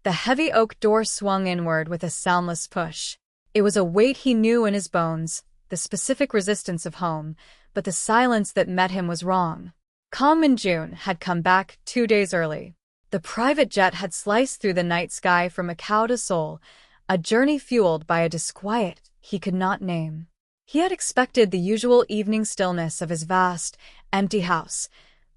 The heavy oak door swung inward with a soundless push. It was a weight he knew in his bones, the specific resistance of home, but the silence that met him was wrong. Kang Min-jun had come back 2 days early. The private jet had sliced through the night sky from Macau to Seoul, a journey fueled by a disquiet he could not name. He had expected the usual evening stillness of his vast, empty house,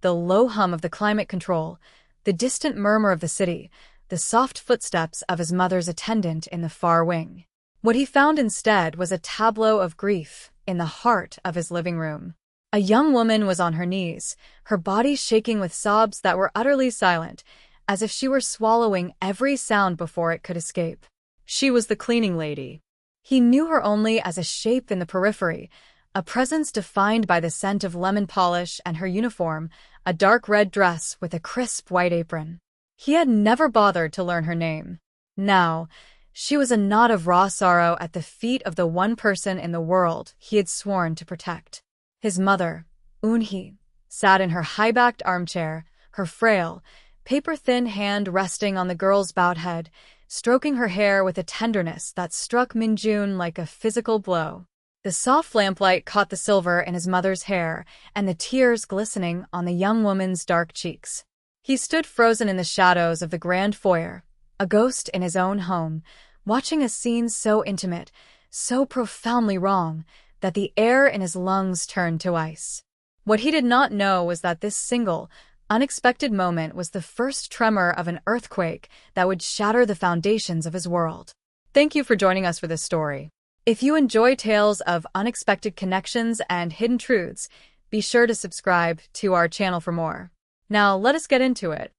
the low hum of the climate control, the distant murmur of the city, the soft footsteps of his mother's attendant in the far wing. What he found instead was a tableau of grief in the heart of his living room. A young woman was on her knees, her body shaking with sobs that were utterly silent, as if she were swallowing every sound before it could escape. She was the cleaning lady. He knew her only as a shape in the periphery, a presence defined by the scent of lemon polish and her uniform, a dark red dress with a crisp white apron. He had never bothered to learn her name. Now, she was a knot of raw sorrow at the feet of the one person in the world he had sworn to protect. His mother, Eun-hee, sat in her high-backed armchair, her frail, paper-thin hand resting on the girl's bowed head, stroking her hair with a tenderness that struck Min-jun like a physical blow. The soft lamplight caught the silver in his mother's hair and the tears glistening on the young woman's dark cheeks. He stood frozen in the shadows of the grand foyer, a ghost in his own home, watching a scene so intimate, so profoundly wrong, that the air in his lungs turned to ice. What he did not know was that this single, unexpected moment was the first tremor of an earthquake that would shatter the foundations of his world. Thank you for joining us for this story. If you enjoy tales of unexpected connections and hidden truths, be sure to subscribe to our channel for more. Now, let us get into it.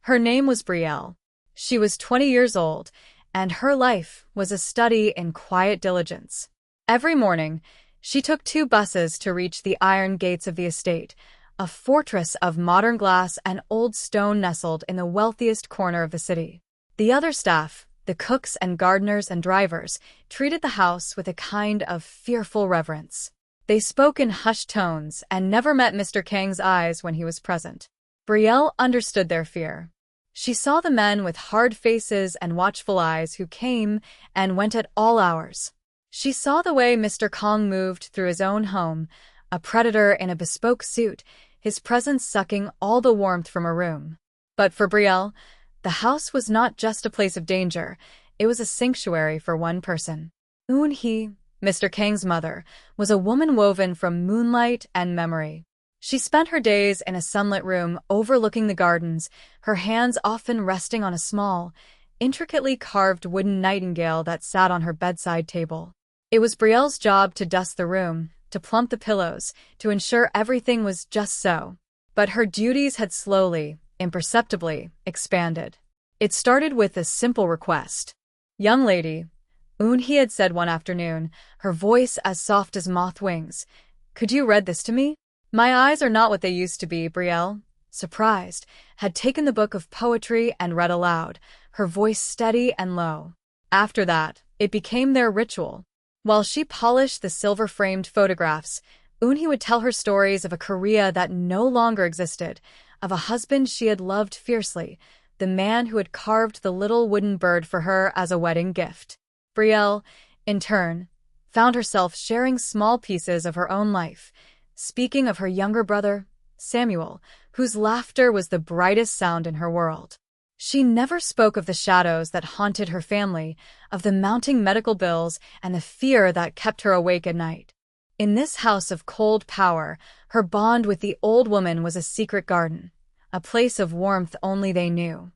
Her name was Brielle. She was 20 years old, and her life was a study in quiet diligence. Every morning, she took 2 buses to reach the iron gates of the estate, a fortress of modern glass and old stone nestled in the wealthiest corner of the city. The other staff, the cooks and gardeners and drivers, treated the house with a kind of fearful reverence. They spoke in hushed tones and never met Mr. Kang's eyes when he was present. Brielle understood their fear. She saw the men with hard faces and watchful eyes who came and went at all hours. She saw the way Mr. Kang moved through his own home, a predator in a bespoke suit, his presence sucking all the warmth from a room. But for Brielle, the house was not just a place of danger, it was a sanctuary for one person. Eun-hee, Mr. Kang's mother, was a woman woven from moonlight and memory. She spent her days in a sunlit room overlooking the gardens, her hands often resting on a small, intricately carved wooden nightingale that sat on her bedside table. It was Brielle's job to dust the room, to plump the pillows, to ensure everything was just so. But her duties had slowly, imperceptibly, expanded. It started with a simple request. "Young lady," Eun-hee had said one afternoon, her voice as soft as moth wings, "could you read this to me?" "My eyes are not what they used to be," Brielle, surprised, had taken the book of poetry and read aloud, her voice steady and low. After that, it became their ritual. While she polished the silver-framed photographs, Eun-hee would tell her stories of a Korea that no longer existed, of a husband she had loved fiercely, the man who had carved the little wooden bird for her as a wedding gift. Brielle, in turn, found herself sharing small pieces of her own life, speaking of her younger brother, Samuel, whose laughter was the brightest sound in her world. She never spoke of the shadows that haunted her family, of the mounting medical bills and the fear that kept her awake at night. In this house of cold power, her bond with the old woman was a secret garden, a place of warmth only they knew.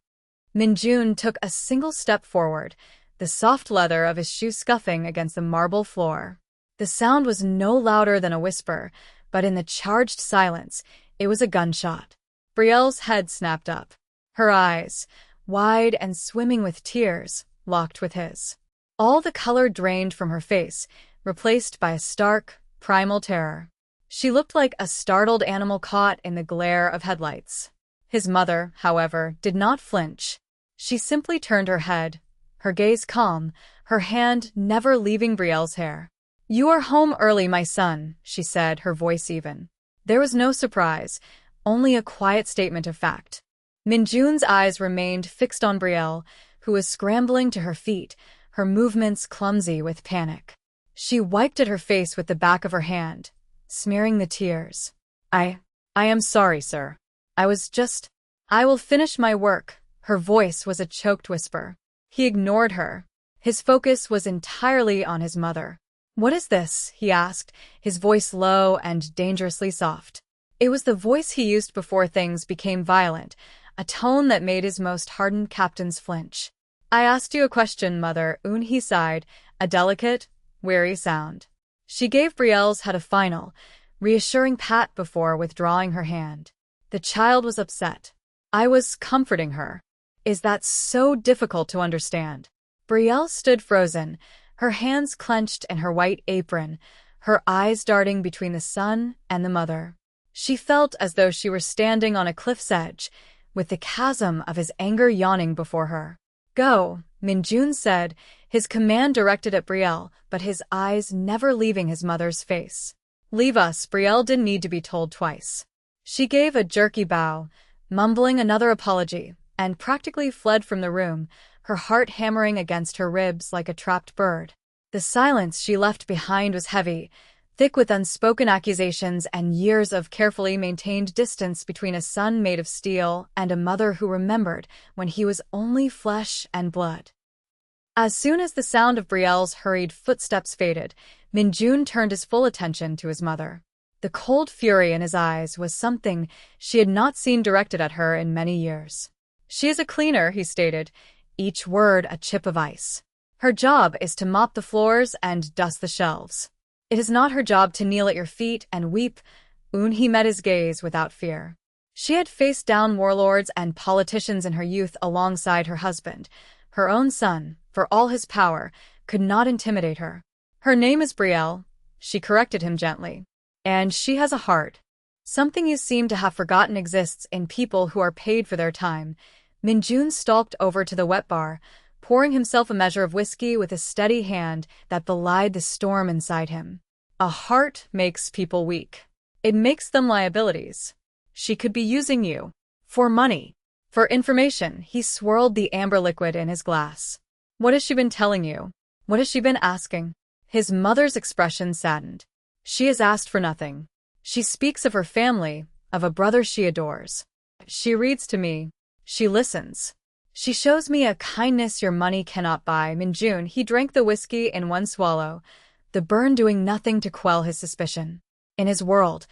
Min-jun took a single step forward, the soft leather of his shoe scuffing against the marble floor. The sound was no louder than a whisper, but in the charged silence, it was a gunshot. Brielle's head snapped up. Her eyes, wide and swimming with tears, locked with his. All the color drained from her face, replaced by a stark, primal terror. She looked like a startled animal caught in the glare of headlights. His mother, however, did not flinch. She simply turned her head, her gaze calm, her hand never leaving Brielle's hair. "You are home early, my son," she said, her voice even. There was no surprise, only a quiet statement of fact. Min-jun's eyes remained fixed on Brielle, who was scrambling to her feet, her movements clumsy with panic. She wiped at her face with the back of her hand, smearing the tears. I am sorry, sir. I will finish my work." Her voice was a choked whisper. He ignored her. His focus was entirely on his mother. "What is this?" he asked, his voice low and dangerously soft. It was the voice he used before things became violent, a tone that made his most hardened captains flinch. "I asked you a question, mother," he sighed, a delicate, weary sound. She gave Brielle's head a final, reassuring pat before withdrawing her hand. The child was upset. "I was comforting her. Is that so difficult to understand?" Brielle stood frozen, her hands clenched in her white apron, her eyes darting between the son and the mother. She felt as though she were standing on a cliff's edge, with the chasm of his anger yawning before her. "Go," Minjun said, his command directed at Brielle, but his eyes never leaving his mother's face. "Leave us," Brielle didn't need to be told twice. She gave a jerky bow, mumbling another apology, and practically fled from the room, her heart hammering against her ribs like a trapped bird. The silence she left behind was heavy, thick with unspoken accusations and years of carefully maintained distance between a son made of steel and a mother who remembered when he was only flesh and blood. As soon as the sound of Brielle's hurried footsteps faded, Minjun turned his full attention to his mother. The cold fury in his eyes was something she had not seen directed at her in many years. "She is a cleaner," he stated, each word a chip of ice. "Her job is to mop the floors and dust the shelves. It is not her job to kneel at your feet and weep." He met his gaze without fear. She had faced down warlords and politicians in her youth alongside her husband. Her own son, for all his power, could not intimidate her. "Her name is Brielle," she corrected him gently. "And she has a heart. Something you seem to have forgotten exists in people who are paid for their time." Minjun stalked over to the wet bar, pouring himself a measure of whiskey with a steady hand that belied the storm inside him. "A heart makes people weak. It makes them liabilities. She could be using you. For money. For information." He swirled the amber liquid in his glass. "What has she been telling you? What has she been asking?" His mother's expression saddened. "She has asked for nothing. She speaks of her family, of a brother she adores. She reads to me. She listens. She shows me a kindness your money cannot buy." Minjun, he drank the whiskey in one swallow, the burn doing nothing to quell his suspicion. In his world,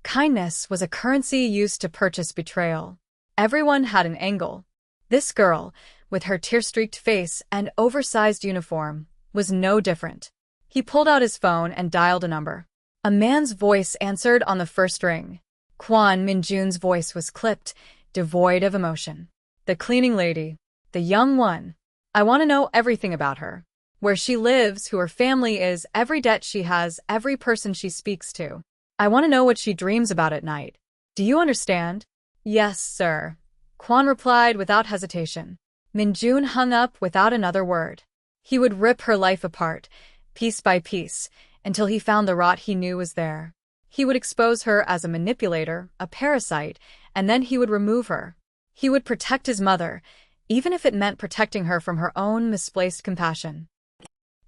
kindness was a currency used to purchase betrayal. Everyone had an angle. This girl, with her tear-streaked face and oversized uniform, was no different. He pulled out his phone and dialed a number. A man's voice answered on the first ring. Kwon. Minjun's voice was clipped, devoid of emotion. "The cleaning lady. The young one. I want to know everything about her. Where she lives, who her family is, every debt she has, every person she speaks to. I want to know what she dreams about at night. Do you understand?" "Yes, sir," Kwon replied without hesitation. Minjun hung up without another word. He would rip her life apart, piece by piece, until he found the rot he knew was there. He would expose her as a manipulator, a parasite, and then he would remove her. He would protect his mother, even if it meant protecting her from her own misplaced compassion.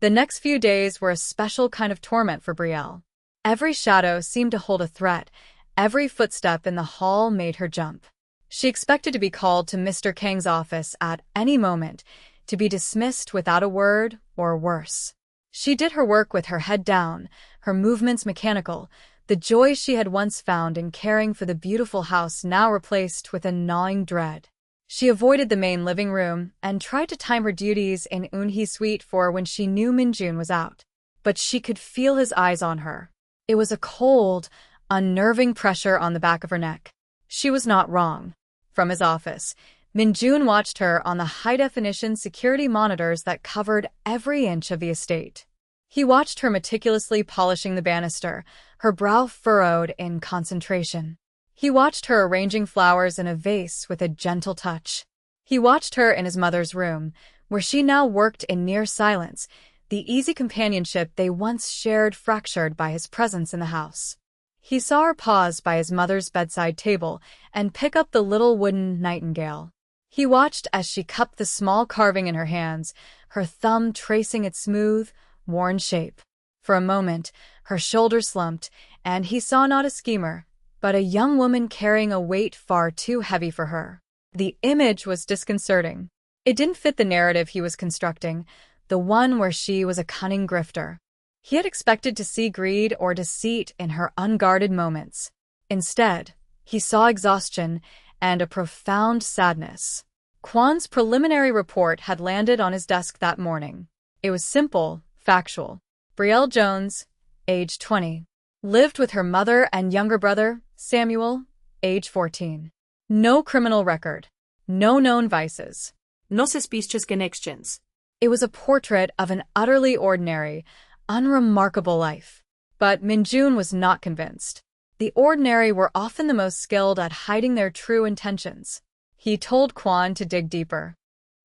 The next few days were a special kind of torment for Brielle. Every shadow seemed to hold a threat. Every footstep in the hall made her jump. She expected to be called to Mr. Kang's office at any moment, to be dismissed without a word, or worse. She did her work with her head down, her movements mechanical, the joy she had once found in caring for the beautiful house now replaced with a gnawing dread. She avoided the main living room and tried to time her duties in Eunhee's suite for when she knew Minjun was out. But she could feel his eyes on her. It was a cold, unnerving pressure on the back of her neck. She was not wrong. From his office, Minjun watched her on the high-definition security monitors that covered every inch of the estate. He watched her meticulously polishing the banister, her brow furrowed in concentration. He watched her arranging flowers in a vase with a gentle touch. He watched her in his mother's room, where she now worked in near silence, the easy companionship they once shared fractured by his presence in the house. He saw her pause by his mother's bedside table and pick up the little wooden nightingale. He watched as she cupped the small carving in her hands, her thumb tracing its smooth, worn shape. For a moment, her shoulders slumped, and he saw not a schemer, but a young woman carrying a weight far too heavy for her. The image was disconcerting. It didn't fit the narrative he was constructing, the one where she was a cunning grifter. He had expected to see greed or deceit in her unguarded moments. Instead, he saw exhaustion and a profound sadness. Kwan's preliminary report had landed on his desk that morning. It was simple, factual. Brielle Jones, age 20. Lived with her mother and younger brother, Samuel, age 14. No criminal record. No known vices. No suspicious connections. It was a portrait of an utterly ordinary, unremarkable life. But Minjun was not convinced. The ordinary were often the most skilled at hiding their true intentions. He told Kwan to dig deeper.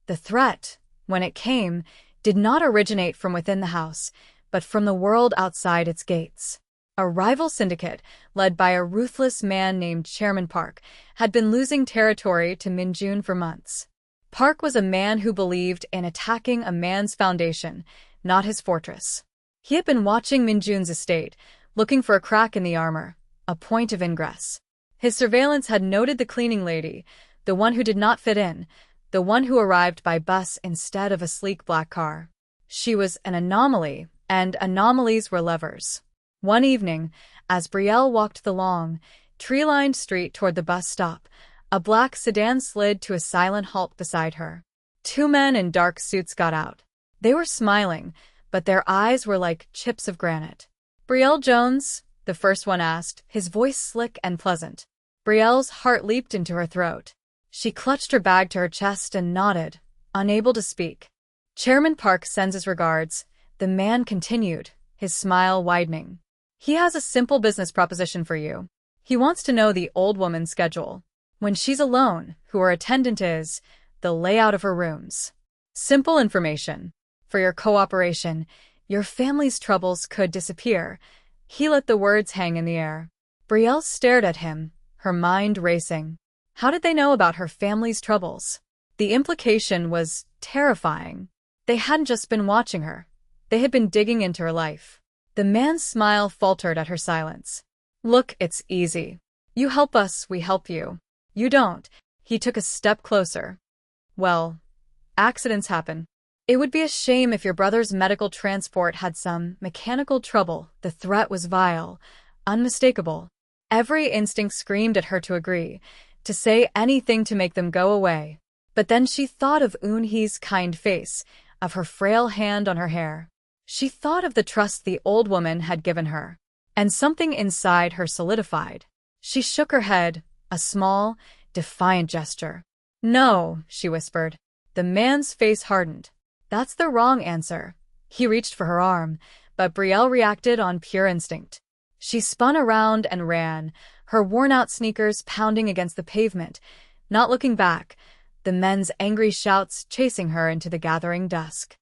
The threat, when it came, did not originate from within the house, but from the world outside its gates. A rival syndicate, led by a ruthless man named Chairman Park, had been losing territory to Minjun for months. Park was a man who believed in attacking a man's foundation, not his fortress. He had been watching Minjun's estate, looking for a crack in the armor, a point of ingress. His surveillance had noted the cleaning lady, the one who did not fit in, the one who arrived by bus instead of a sleek black car. She was an anomaly, and anomalies were levers. One evening, as Brielle walked the long, tree-lined street toward the bus stop, a black sedan slid to a silent halt beside her. Two men in dark suits got out. They were smiling, but their eyes were like chips of granite. "Brielle Jones?" the first one asked, his voice slick and pleasant. Brielle's heart leaped into her throat. She clutched her bag to her chest and nodded, unable to speak. "Chairman Park sends his regards," the man continued, his smile widening. "He has a simple business proposition for you. He wants to know the old woman's schedule. When she's alone, who her attendant is, the layout of her rooms. Simple information. For your cooperation, your family's troubles could disappear." He let the words hang in the air. Brielle stared at him, her mind racing. How did they know about her family's troubles? The implication was terrifying. They hadn't just been watching her. They had been digging into her life. The man's smile faltered at her silence. "Look, it's easy. You help us, we help you. You don't." He took a step closer. "Well, accidents happen. It would be a shame if your brother's medical transport had some mechanical trouble." The threat was vile, unmistakable. Every instinct screamed at her to agree, to say anything to make them go away. But then she thought of Eunhee's kind face, of her frail hand on her hair. She thought of the trust the old woman had given her, and something inside her solidified. She shook her head, a small, defiant gesture. "No," she whispered. The man's face hardened. "That's the wrong answer." He reached for her arm, but Brielle reacted on pure instinct. She spun around and ran, her worn-out sneakers pounding against the pavement, not looking back, the men's angry shouts chasing her into the gathering dusk.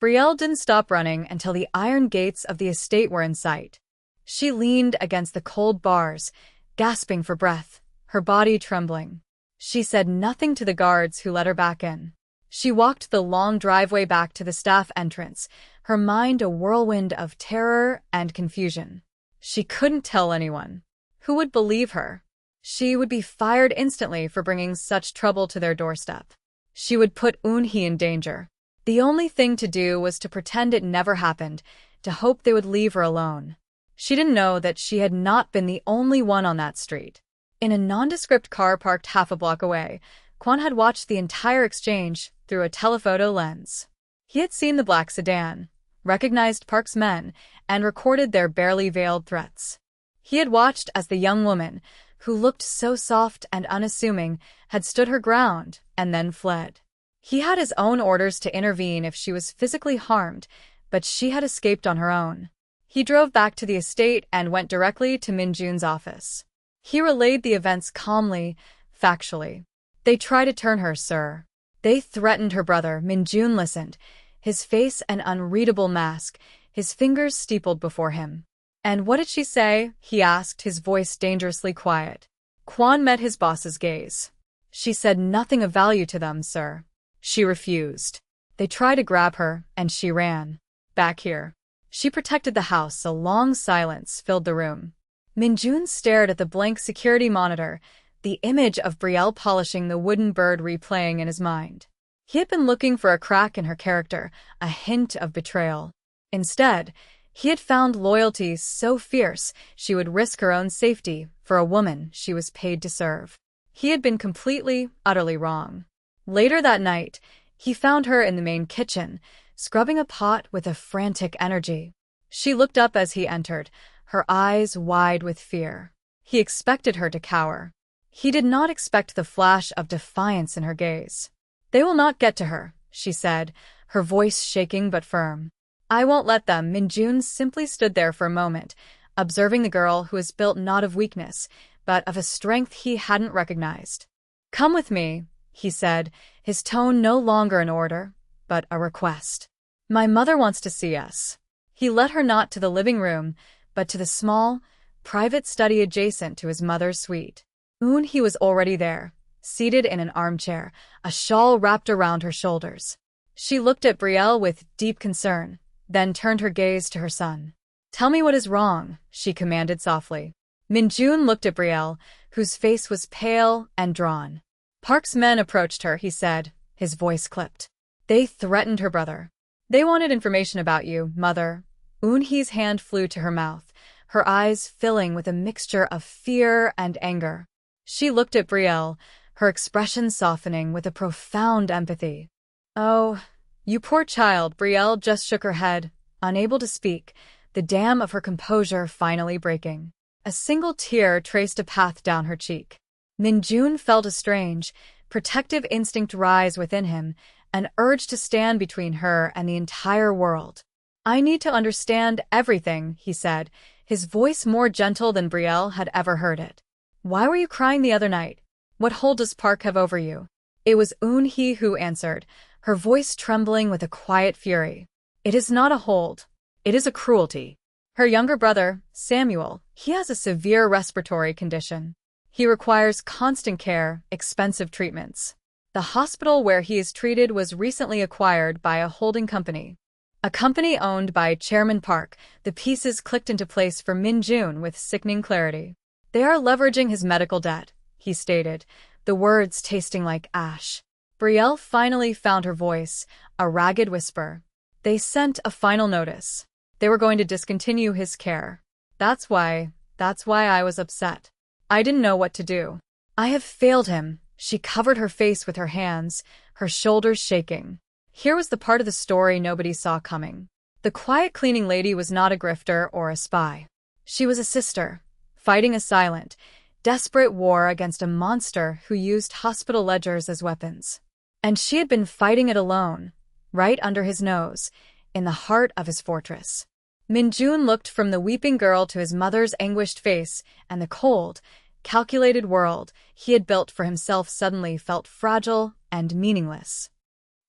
Brielle didn't stop running until the iron gates of the estate were in sight. She leaned against the cold bars, gasping for breath, her body trembling. She said nothing to the guards who let her back in. She walked the long driveway back to the staff entrance, her mind a whirlwind of terror and confusion. She couldn't tell anyone. Who would believe her? She would be fired instantly for bringing such trouble to their doorstep. She would put Eunhee in danger. The only thing to do was to pretend it never happened, to hope they would leave her alone. She didn't know that she had not been the only one on that street. In a nondescript car parked half a block away, Kwan had watched the entire exchange through a telephoto lens. He had seen the black sedan, recognized Park's men, and recorded their barely veiled threats. He had watched as the young woman, who looked so soft and unassuming, had stood her ground and then fled. He had his own orders to intervene if she was physically harmed, but she had escaped on her own. He drove back to the estate and went directly to Minjun's office. He relayed the events calmly, factually. "They tried to turn her, sir. They threatened her brother." Minjun listened, his face an unreadable mask, his fingers steepled before him. "And what did she say?" he asked, his voice dangerously quiet. Kwan met his boss's gaze. She said nothing of value to them, sir. She refused. They tried to grab her, and she ran. Back here. She protected the house. A long silence filled the room. Minjun stared at the blank security monitor, the image of Brielle polishing the wooden bird replaying in his mind. He had been looking for a crack in her character, a hint of betrayal. Instead, he had found loyalty so fierce she would risk her own safety for a woman she was paid to serve. He had been completely, utterly wrong. Later that night, he found her in the main kitchen, scrubbing a pot with a frantic energy. She looked up as he entered, her eyes wide with fear. He expected her to cower. He did not expect the flash of defiance in her gaze. "They will not get to her," she said, her voice shaking but firm. "I won't let them." Minjun simply stood there for a moment, observing the girl who was built not of weakness, but of a strength he hadn't recognized. "Come with me," he said, his tone no longer an order, but a request. "My mother wants to see us." He led her not to the living room, but to the small, private study adjacent to his mother's suite. He was already there, seated in an armchair, a shawl wrapped around her shoulders. She looked at Brielle with deep concern, then turned her gaze to her son. "Tell me what is wrong," she commanded softly. Minjun looked at Brielle, whose face was pale and drawn. "Park's men approached her," he said, his voice clipped. "They threatened her brother. They wanted information about you, mother." Eunhee's hand flew to her mouth, her eyes filling with a mixture of fear and anger. She looked at Brielle, her expression softening with a profound empathy. "Oh, you poor child." Brielle just shook her head, unable to speak, the dam of her composure finally breaking. A single tear traced a path down her cheek. Minjun felt a strange, protective instinct rise within him, an urge to stand between her and the entire world. "I need to understand everything," he said, his voice more gentle than Brielle had ever heard it. "Why were you crying the other night? What hold does Park have over you?" It was Eunhee who answered, her voice trembling with a quiet fury. "It is not a hold. It is a cruelty. Her younger brother, Samuel, he has a severe respiratory condition. He requires constant care, expensive treatments. The hospital where he is treated was recently acquired by a holding company. A company owned by Chairman Park." The pieces clicked into place for Minjun with sickening clarity. "They are leveraging his medical debt," he stated, the words tasting like ash. Brielle finally found her voice, a ragged whisper. "They sent a final notice. They were going to discontinue his care. That's why I was upset. I didn't know what to do. I have failed him." She covered her face with her hands, her shoulders shaking. Here was the part of the story nobody saw coming. The quiet cleaning lady was not a grifter or a spy. She was a sister, fighting a silent, desperate war against a monster who used hospital ledgers as weapons. And she had been fighting it alone, right under his nose, in the heart of his fortress. Minjun looked from the weeping girl to his mother's anguished face, and the cold, calculated world he had built for himself suddenly felt fragile and meaningless.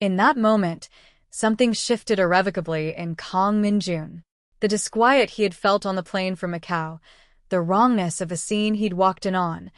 In that moment, something shifted irrevocably in Kong Minjun. The disquiet he had felt on the plane from Macau, the wrongness of a scene he'd walked in on,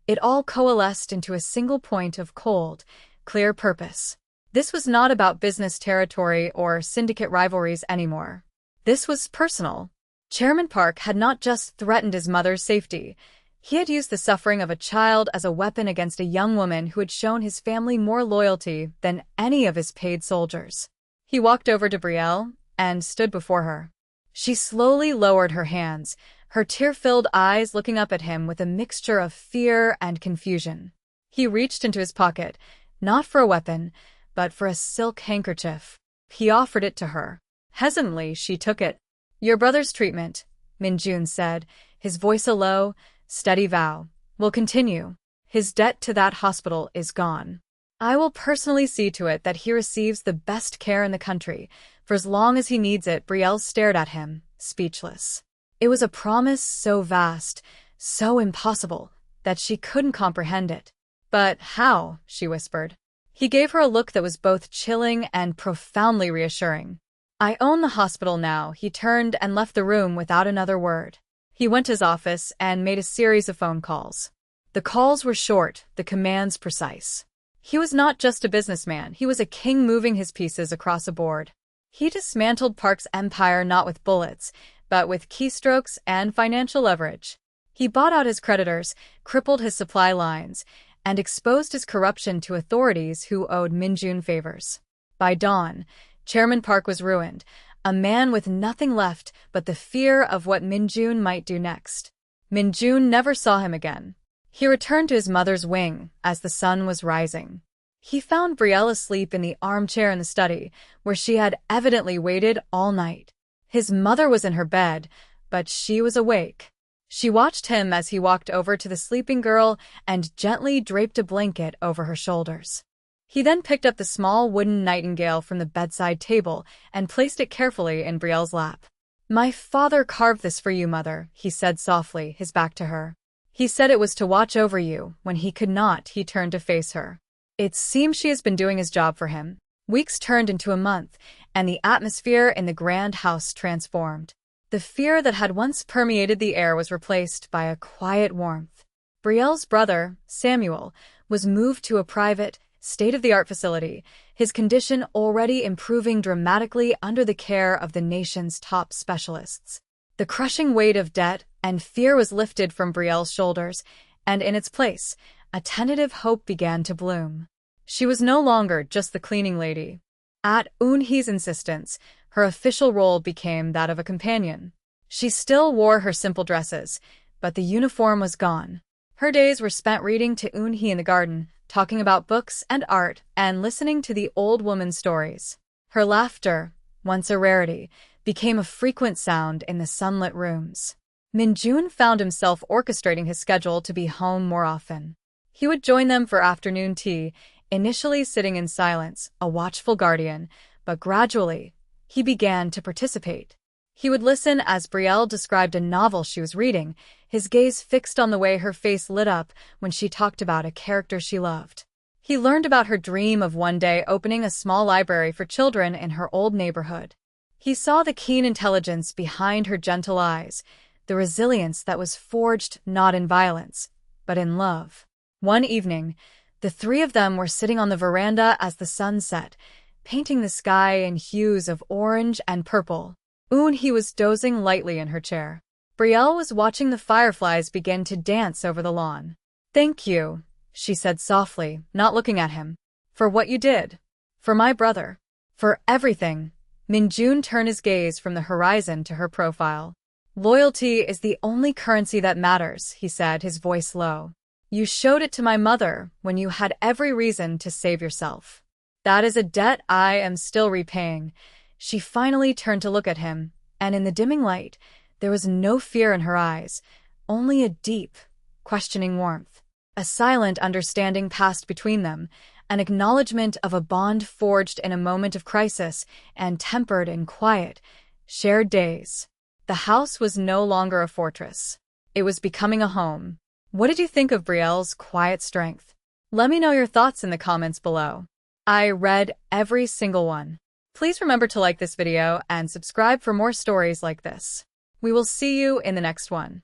it all coalesced into a single point of cold, clear purpose. This was not about business territory or syndicate rivalries anymore. This was personal. Chairman Park had not just threatened his mother's safety. He had used the suffering of a child as a weapon against a young woman who had shown his family more loyalty than any of his paid soldiers. He walked over to Brielle and stood before her. She slowly lowered her hands, her tear-filled eyes looking up at him with a mixture of fear and confusion. He reached into his pocket, not for a weapon, but for a silk handkerchief. He offered it to her. Hesitantly, she took it. "Your brother's treatment," Minjun said, his voice a low, steady vow, "will continue. His debt to that hospital is gone. I will personally see to it that he receives the best care in the country, for as long as he needs it." Brielle stared at him, speechless. It was a promise so vast, so impossible, that she couldn't comprehend it. "But how?" she whispered. He gave her a look that was both chilling and profoundly reassuring. "I own the hospital now." He turned and left the room without another word. He went to his office and made a series of phone calls. The calls were short, the commands precise. He was not just a businessman, he was a king moving his pieces across a board. He dismantled Park's empire not with bullets, but with keystrokes and financial leverage. He bought out his creditors, crippled his supply lines, and exposed his corruption to authorities who owed Minjun favors. By dawn, Chairman Park was ruined, a man with nothing left but the fear of what Minjun might do next. Minjun never saw him again. He returned to his mother's wing as the sun was rising. He found Brielle asleep in the armchair in the study, where she had evidently waited all night. His mother was in her bed, but she was awake. She watched him as he walked over to the sleeping girl and gently draped a blanket over her shoulders. He then picked up the small wooden nightingale from the bedside table and placed it carefully in Brielle's lap. "My father carved this for you, mother," he said softly, his back to her. "He said it was to watch over you. When he could not, he turned to face her." It seems she has been doing his job for him. Weeks turned into a month, and the atmosphere in the grand house transformed. The fear that had once permeated the air was replaced by a quiet warmth. Brielle's brother, Samuel, was moved to a private, state-of-the-art facility, his condition already improving dramatically under the care of the nation's top specialists. The crushing weight of debt and fear was lifted from Brielle's shoulders, and in its place, a tentative hope began to bloom. She was no longer just the cleaning lady. At Eunhee's insistence, her official role became that of a companion. She still wore her simple dresses, but the uniform was gone. Her days were spent reading to Eunhee in the garden, talking about books and art, and listening to the old woman's stories. Her laughter, once a rarity, became a frequent sound in the sunlit rooms. Minjun found himself orchestrating his schedule to be home more often. He would join them for afternoon tea, initially sitting in silence, a watchful guardian, but gradually, he began to participate. He would listen as Brielle described a novel she was reading, his gaze fixed on the way her face lit up when she talked about a character she loved. He learned about her dream of one day opening a small library for children in her old neighborhood. He saw the keen intelligence behind her gentle eyes, the resilience that was forged not in violence, but in love. One evening, the three of them were sitting on the veranda as the sun set, painting the sky in hues of orange and purple. Eunhee was dozing lightly in her chair. Brielle was watching the fireflies begin to dance over the lawn. "Thank you," she said softly, not looking at him. "For what you did. For my brother. For everything." Minjun turned his gaze from the horizon to her profile. "Loyalty is the only currency that matters," he said, his voice low. "You showed it to my mother when you had every reason to save yourself. That is a debt I am still repaying." She finally turned to look at him, and in the dimming light, there was no fear in her eyes, only a deep, questioning warmth. A silent understanding passed between them, an acknowledgement of a bond forged in a moment of crisis and tempered in quiet, shared days. The house was no longer a fortress. It was becoming a home. What did you think of Brielle's quiet strength? Let me know your thoughts in the comments below. I read every single one. Please remember to like this video and subscribe for more stories like this. We will see you in the next one.